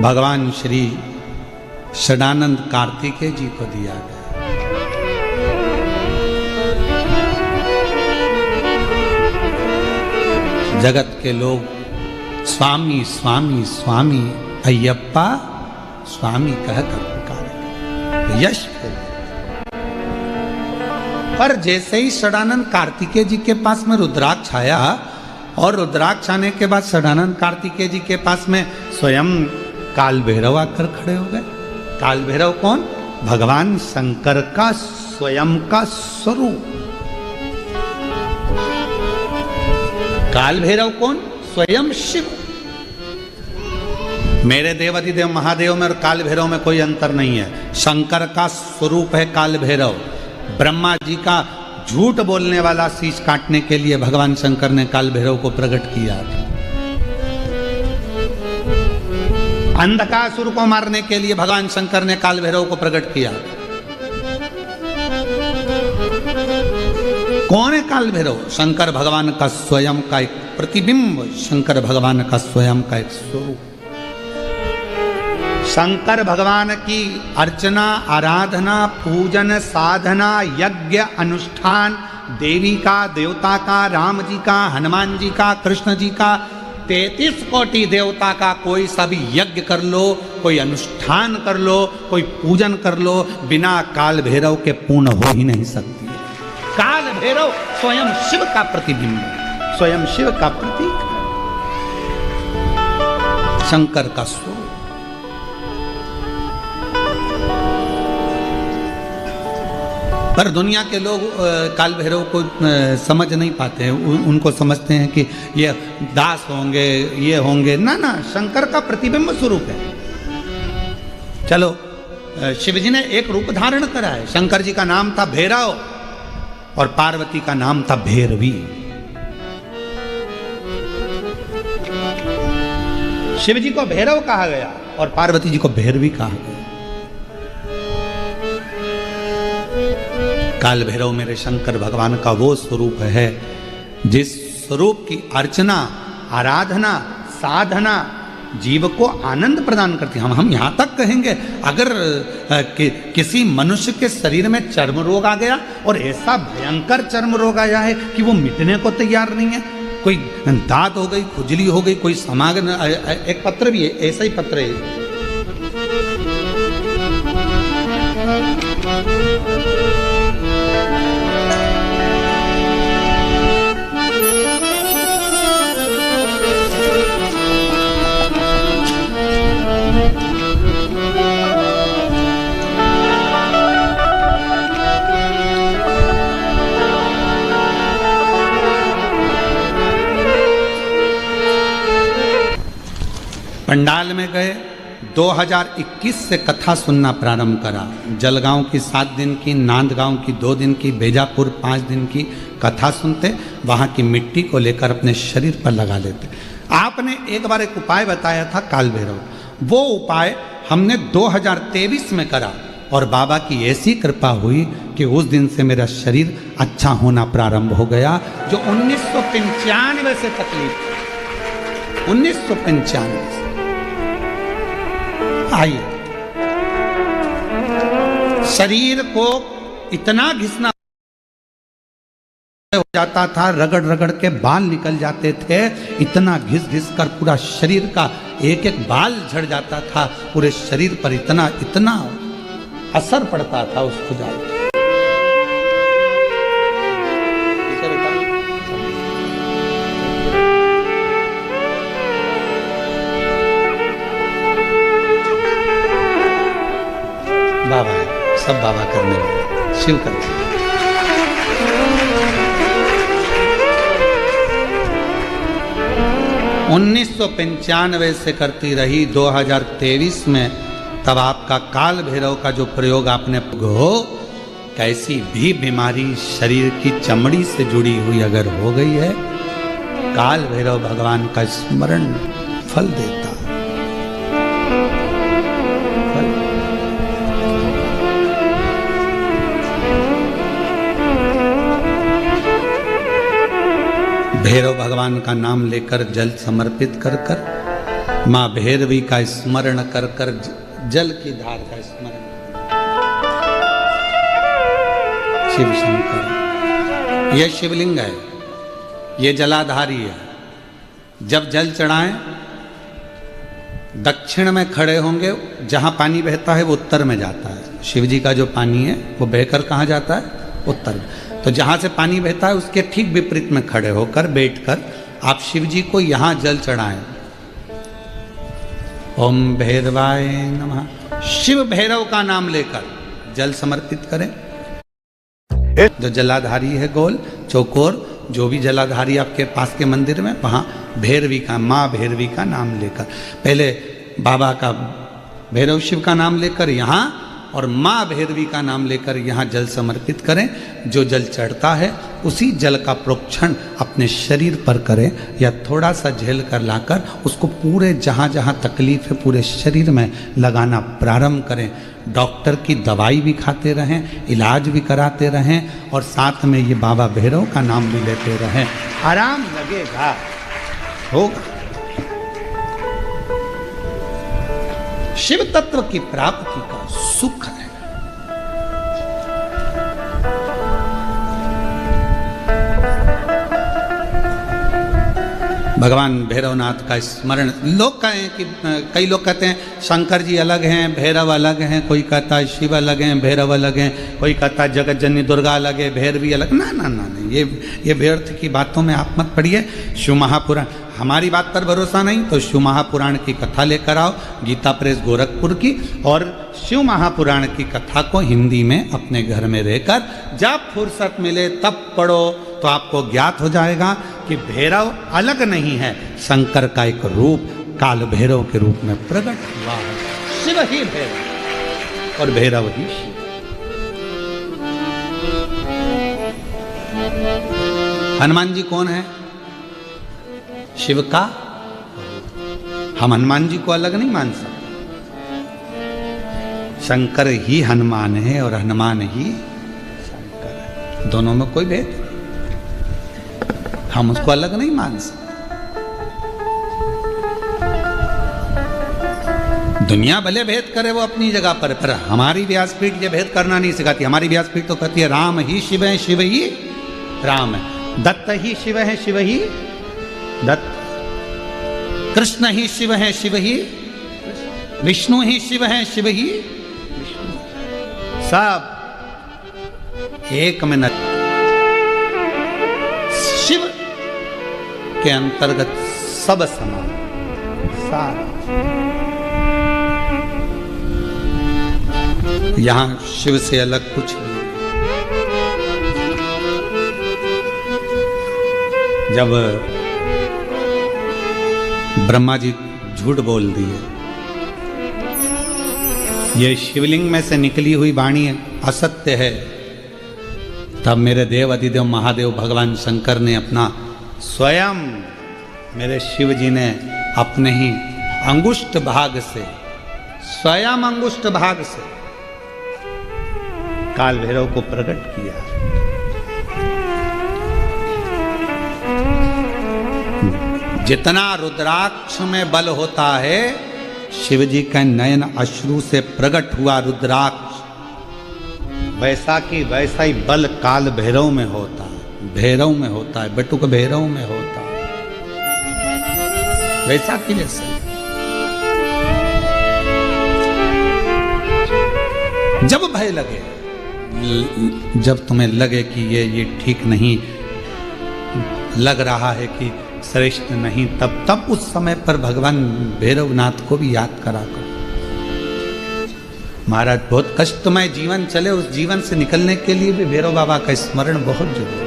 भगवान श्री षडानंद कार्तिकेय जी को दिया गया। जगत के लोग स्वामी स्वामी स्वामी अय्यप्पा स्वामी कहकर पुकारे, यश के लिए। पर जैसे ही षडानंद कार्तिकेय जी के पास में रुद्राक्ष आया और रुद्राक्ष आने के बाद षडानंद कार्तिकेय जी के पास में स्वयं काल भैरव आकर खड़े हो गए। काल भैरव कौन? भगवान शंकर का स्वयं का स्वरूप। काल भैरव कौन? स्वयं शिव। मेरे देवाधिदेव महादेव में और काल भैरव में कोई अंतर नहीं है। शंकर का स्वरूप है काल भैरव। ब्रह्मा जी का झूठ बोलने वाला शीश काटने के लिए भगवान शंकर ने काल भैरव को प्रकट किया था। अंधकासुर को मारने के लिए भगवान शंकर ने काल भैरव को प्रकट किया। कौन है काल भैरव? शंकर भगवान का स्वयं का एक प्रतिबिंब, शंकर भगवान का स्वयं का एक स्वरूप। शंकर भगवान की अर्चना, आराधना, पूजन, साधना, यज्ञ, अनुष्ठान, देवी का, देवता का, राम जी का, हनुमान जी का, कृष्ण जी का, 33 कोटि देवता का कोई सा भी यज्ञ कर लो, कोई अनुष्ठान कर लो, कोई पूजन कर लो, बिना काल भैरव के पूर्ण हो ही नहीं सकती है। काल भैरव स्वयं शिव का प्रतिबिंब, स्वयं शिव का प्रतीक, शंकर का स्वरूप। पर दुनिया के लोग काल भैरव को समझ नहीं पाते हैं। उनको समझते हैं कि ये दास होंगे, ये होंगे। ना ना, शंकर का प्रतिबिंब स्वरूप है। चलो, शिव जी ने एक रूप धारण करा है। शंकर जी का नाम था भैरव और पार्वती का नाम था भैरवी। शिव जी को भैरव कहा गया और पार्वती जी को भैरवी कहा गया। काल भैरव मेरे शंकर भगवान का वो स्वरूप है जिस स्वरूप की अर्चना, आराधना, साधना जीव को आनंद प्रदान करती है। हम यहाँ तक कहेंगे, अगर किसी मनुष्य के शरीर में चर्म रोग आ गया और ऐसा भयंकर चर्म रोग आया है कि वो मिटने को तैयार नहीं है, कोई दाद हो गई, खुजली हो गई, कोई समागम, एक पत्र भी है, ऐसा ही पत्र है। पंडाल में गए, 2021 से कथा सुनना प्रारंभ करा। जलगांव की 7 दिन की, नांदगांव की 2 दिन की, बेजापुर 5 दिन की कथा सुनते, वहाँ की मिट्टी को लेकर अपने शरीर पर लगा लेते। आपने एक बार एक उपाय बताया था काल भैरव, वो उपाय हमने 2023 में करा और बाबा की ऐसी कृपा हुई कि उस दिन से मेरा शरीर अच्छा होना प्रारंभ हो गया। जो 1995 से तकलीफ, 1995 से। आइए, शरीर को इतना घिसना हो जाता था, रगड़ रगड़ के बाल निकल जाते थे, इतना घिस घिस कर पूरा शरीर का एक एक बाल झड़ जाता था, पूरे शरीर पर इतना इतना असर पड़ता था उसको जाकर। बाबा है, सब बाबा करने वाले, शिव करते। 1995 से करती रही, 2023 में तब आपका काल भैरव का जो प्रयोग आपने हो, कैसी भी बीमारी शरीर की चमड़ी से जुड़ी हुई अगर हो गई है, काल भैरव भगवान का स्मरण फल देता। भैरव भगवान का नाम लेकर जल समर्पित कर कर माँ भैरवी का स्मरण कर कर जल की धार का स्मरण। शिव शंकर, यह शिवलिंग है, ये जलाधारी है। जब जल चढ़ाएं, दक्षिण में खड़े होंगे, जहां पानी बहता है वो उत्तर में जाता है। शिव जी का जो पानी है वो बहकर कहाँ जाता है? उत्तर में। तो जहां से पानी बहता है उसके ठीक विपरीत में खड़े होकर बैठकर आप शिव जी को यहां जल चढ़ाएं। ओम भैरवाय नमः, शिव भैरव का नाम लेकर जल समर्पित करें। जो जलाधारी है गोल चौकोर, जो भी जलाधारी आपके पास के मंदिर में, वहाँ भैरवी का, माँ भैरवी का नाम लेकर, पहले बाबा का भैरव शिव का नाम लेकर यहाँ, और माँ भैरवी का नाम लेकर यहाँ जल समर्पित करें। जो जल चढ़ता है उसी जल का प्रोक्षण अपने शरीर पर करें, या थोड़ा सा झेल कर लाकर उसको पूरे जहाँ जहाँ तकलीफ है पूरे शरीर में लगाना प्रारंभ करें। डॉक्टर की दवाई भी खाते रहें, इलाज भी कराते रहें, और साथ में ये बाबा भैरव का नाम भी लेते रहें। आराम लगेगा, होगा। शिव तत्व की प्राप्ति का सुख है। भगवान भैरवनाथ का स्मरण, लोग कहें कि कई लोग कहते हैं शंकर जी अलग हैं, भैरव अलग हैं, कोई कहता है शिव अलग हैं, भैरव अलग हैं, कोई कहता है जगत जननी दुर्गा अलग है, भैरवी अलग। ना ना ना ना, ये व्यर्थ की बातों में आप मत पड़िए। शिव महापुराण, हमारी बात पर भरोसा नहीं तो शिव महापुराण की कथा लेकर आओ, गीता प्रेस गोरखपुर की, और शिव महापुराण की कथा को हिंदी में अपने घर में रहकर जब फुर्सत मिले तब पढ़ो, तो आपको ज्ञात हो जाएगा कि भैरव अलग नहीं है, शंकर का एक रूप काल भैरव के रूप में प्रकट हुआ है। शिव ही भैरव और भैरव ही शिव। हनुमान जी कौन है? शिव का। हम हनुमान जी को अलग नहीं मान सकते। शंकर ही हनुमान है और हनुमान ही शंकर है, दोनों में कोई भेद नहीं। हम उसको अलग नहीं मान सकते। दुनिया भले भेद करे वो अपनी जगह पर हमारी व्यासपीठ ये भेद करना नहीं सिखाती। हमारी व्यासपीठ तो कहती है राम ही शिव है, शिव ही राम है, दत्त ही शिव है, शिव ही दत्त, कृष्ण ही शिव है, शिव ही विष्णु ही शिव है, शिव ही विष्णु, सब एक में न। शिव के अंतर्गत सब समान, सारा। यहां शिव से अलग कुछ नहीं। जब ब्रह्मा जी झूठ बोल दिए, ये शिवलिंग में से निकली हुई वाणी असत्य है, तब मेरे देव अधिदेव महादेव भगवान शंकर ने अपना स्वयं, मेरे शिव जी ने अपने ही अंगुष्ठ भाग से, स्वयं अंगुष्ठ भाग से काल भैरव को प्रकट किया। जितना रुद्राक्ष में बल होता है, शिव जी का नयन अश्रु से प्रकट हुआ रुद्राक्ष, वैसा की वैसा ही बल काल भैरव में होता है, भैरव में होता है, बटुक भैरव में होता है, वैसा की वैसा। जब भय लगे, जब तुम्हें लगे कि ये ठीक नहीं लग रहा है, कि श्रेष्ठ नहीं, तब उस समय पर भगवान भैरवनाथ को भी याद करा करो। महाराज बहुत कष्टमय जीवन चले, उस जीवन से निकलने के लिए भी भैरव बाबा का स्मरण बहुत जरूरी है।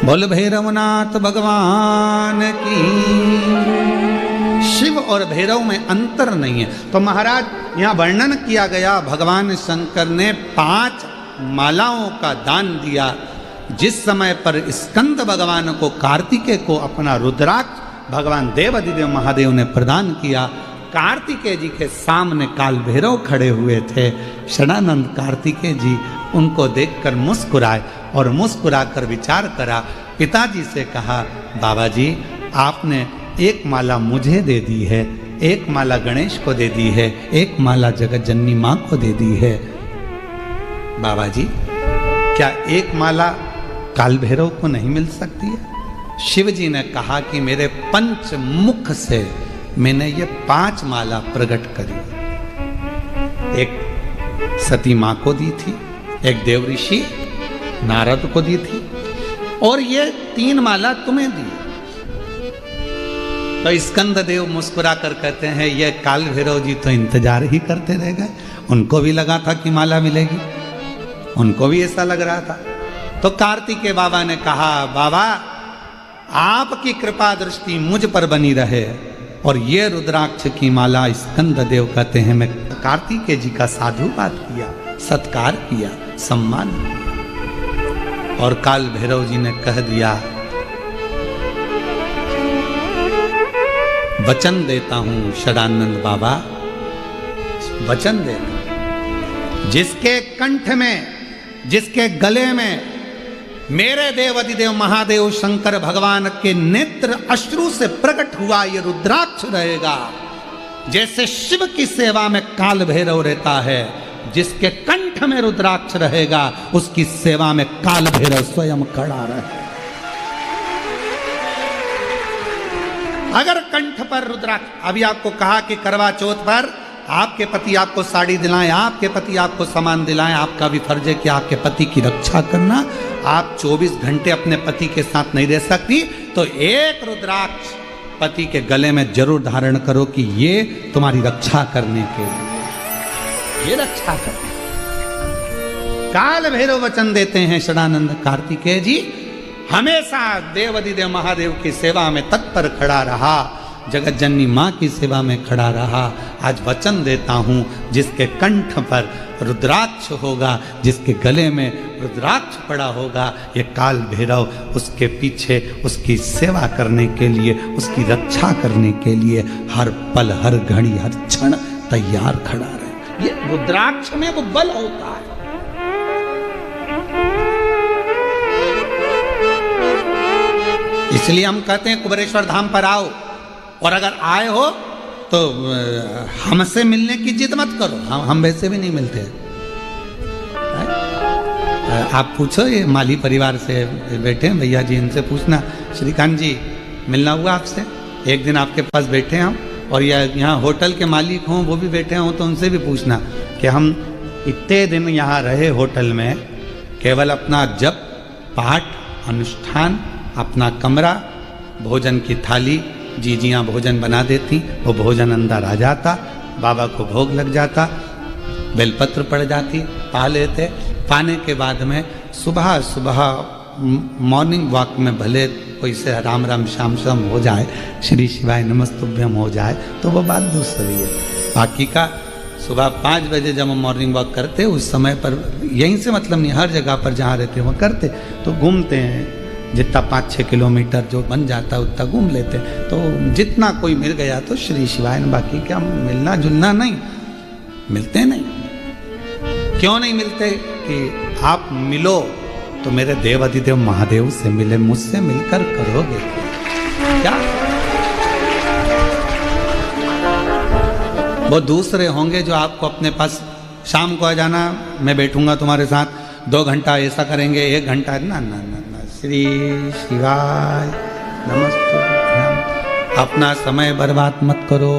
बोल भैरवनाथ भगवान की। शिव और भैरव में अंतर नहीं है। तो महाराज यहाँ वर्णन किया गया, भगवान शंकर ने 5 मालाओं का दान दिया। जिस समय पर स्कंद भगवान को, कार्तिकेय को अपना रुद्राक्ष भगवान देव अधिदेव महादेव ने प्रदान किया, कार्तिकेय जी के सामने काल भैरव खड़े हुए थे। शरणानंद कार्तिकेय जी उनको देखकर मुस्कुराए और मुस्कुराकर विचार करा। पिताजी से कहा, बाबा जी आपने एक माला मुझे दे दी है, एक माला गणेश को दे दी है, एक माला जगत जननी माँ को दे दी है। बाबा जी, क्या एक माला काल भैरव को नहीं मिल सकती है? शिव जी ने कहा कि मेरे पंच मुख से मैंने ये 5 माला प्रकट करी। एक सती माँ को दी थी, एक देव ऋषि नारद को दी थी, और ये 3 माला तुम्हें दी। तो स्कंद देव मुस्कुरा कर कहते हैं, ये काल भैरव जी तो इंतजार ही करते रह गए, उनको भी लगा था कि माला मिलेगी, उनको भी ऐसा लग रहा था। तो कार्तिकेय बाबा ने कहा, बाबा आपकी कृपा दृष्टि मुझ पर बनी रहे, और ये रुद्राक्ष की माला स्कंद देव कहते हैं मैं कार्तिकेय जी का साधुवाद किया, सत्कार किया, सम्मान किया। और काल भैरव जी ने कह दिया, वचन देता हूं षडानंद बाबा, वचन देता हूं, जिसके कंठ में, जिसके गले में मेरे देव अधिदेव महादेव शंकर भगवान के नेत्र अश्रु से प्रकट हुआ ये रुद्राक्ष रहेगा। जैसे शिव की सेवा में काल भैरव रहता है, जिसके कंठ में रुद्राक्ष रहेगा उसकी सेवा में काल भैरव स्वयं खड़ा रहे। अगर कंठ पर रुद्राक्ष, अभी आपको कहा कि करवा चौथ पर आपके पति आपको साड़ी दिलाएं, आपके पति आपको सामान दिलाएं, आपका भी फर्ज है कि आपके पति की रक्षा करना। आप 24 घंटे अपने पति के साथ नहीं रह सकती, तो एक रुद्राक्ष पति के गले में जरूर धारण करो कि ये तुम्हारी रक्षा करने के लिए, ये रक्षा करने। काल भैरव वचन देते हैं षडानंद कार्तिकेय जी, हमेशा देव अधिदेव महादेव की सेवा में तत्पर खड़ा रहा, जगत जननी माँ की सेवा में खड़ा रहा। आज वचन देता हूँ, जिसके कंठ पर रुद्राक्ष होगा, जिसके गले में रुद्राक्ष पड़ा होगा, ये काल भैरव उसके पीछे उसकी सेवा करने के लिए, उसकी रक्षा करने के लिए हर पल, हर घड़ी, हर क्षण तैयार खड़ा रहे। ये रुद्राक्ष में वो बल होता है। इसलिए हम कहते हैं कुबेरेश्वर धाम पर आओ, और अगर आए हो तो हमसे मिलने की जिद मत करो, हम वैसे भी नहीं मिलते। आप पूछो, ये माली परिवार से बैठे हैं भैया जी, इनसे पूछना, श्रीकांत जी मिलना हुआ आपसे? एक दिन आपके पास बैठे हम, और यहाँ होटल के मालिक हों वो भी बैठे हों, तो उनसे भी पूछना कि हम इतने दिन यहाँ रहे होटल में, केवल अपना जप पाठ अनुष्ठान, अपना कमरा, भोजन की थाली, जीजियाँ भोजन बना देती, वो भोजन अंदर आ जाता, बाबा को भोग लग जाता, बेलपत्र पड़ जाती, पा लेते। पाने के बाद में सुबह सुबह मॉर्निंग वॉक में भले कोई से राम राम श्याम श्याम हो जाए, श्री शिवाय नमस्तुभ्यम हो जाए, तो वो बात दूसरी है। बाकी का सुबह 5 बजे जब हम मॉर्निंग वॉक करते, उस समय पर यहीं से मतलब नहीं, हर जगह पर जहाँ रहते वहाँ करते, तो घूमते हैं, जितना 5-6 किलोमीटर जो बन जाता है उतना घूम लेते। तो जितना कोई मिल गया तो श्री शिवाय, बाकी क्या मिलना जुलना नहीं, मिलते नहीं। क्यों नहीं मिलते? कि आप मिलो तो मेरे देव अधिदेव महादेव से मिले, मुझसे मिलकर करोगे क्या? वो दूसरे होंगे जो आपको अपने पास, शाम को आ जाना, मैं बैठूंगा तुम्हारे साथ 2 घंटा ऐसा करेंगे, 1 घंटा, ना ना ना ना, श्री शिवाय नमस्तुभ्यम। अपना समय बर्बाद मत करो,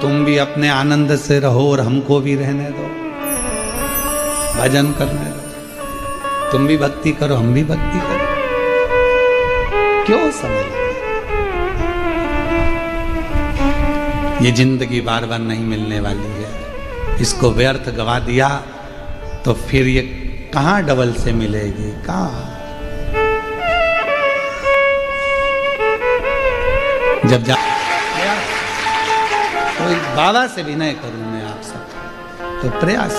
तुम भी अपने आनंद से रहो और हमको भी रहने दो, भजन करने दो, तुम भी भक्ति करो, हम भी भक्ति करो। क्यों समय लगे? ये जिंदगी बार बार नहीं मिलने वाली है, इसको व्यर्थ गवा दिया तो फिर ये कहाँ डबल से मिलेगी? कहाँ? जब जा तो बाबा से भी नहीं करूं मैं आप सब, तो प्रयास।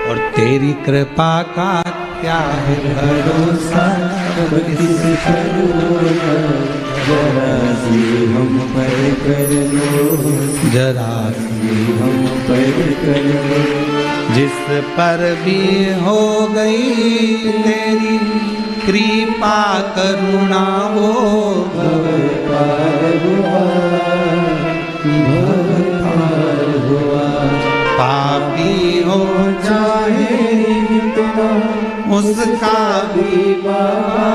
और तेरी कृपा का क्या है भरोसा, जरा सी हम पर कर लो, जरा सी हम पर कर लो, जिस पर भी हो गई तेरी कृपा करुणा वो पापी हो चाहे कितना उसका भी बाबा